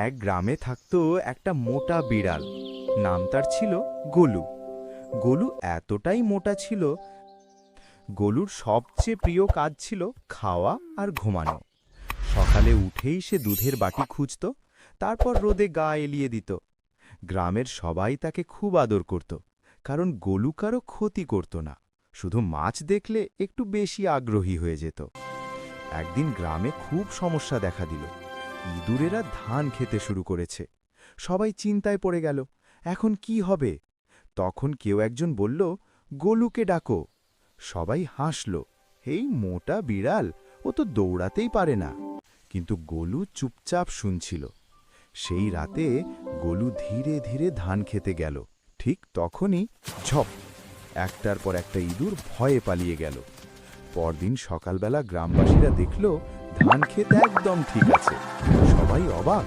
এক গ্রামে থাকতো একটা মোটা বিড়াল। নাম তার ছিল গোলু। গোলু এতটাই মোটা ছিল, গোলুর সবচেয়ে প্রিয় কাজ ছিল খাওয়া আর ঘুমানো। সকালে উঠেই সে দুধের বাটি খুঁজত, তারপর রোদে গা এলিয়ে দিত। গ্রামের সবাই তাকে খুব আদর করত, কারণ গোলু কারো ক্ষতি করত না, শুধু মাছ দেখলে একটু বেশি আগ্রহী হয়ে যেত। একদিন গ্রামে খুব সমস্যা দেখা দিল। ইঁদুরেরা ধান খেতে শুরু করেছে। সবাই চিন্তায় পড়ে গেল, এখন কি হবে? তখন কেউ একজন বলল, গোলুকে ডাকো। সবাই হাসল, এই মোটা বিড়াল, ও তো দৌড়াতেই পারে না। কিন্তু গোলু চুপচাপ শুনছিল। সেই রাতে গোলু ধীরে ধীরে ধান খেতে গেল। ঠিক তখনই ঝপ, একটার পর একটা ইঁদুর ভয়ে পালিয়ে গেল। পরদিন সকালবেলা গ্রামবাসীরা দেখল ধান ক্ষেত একদম ঠিক আছে। সবাই অবাক,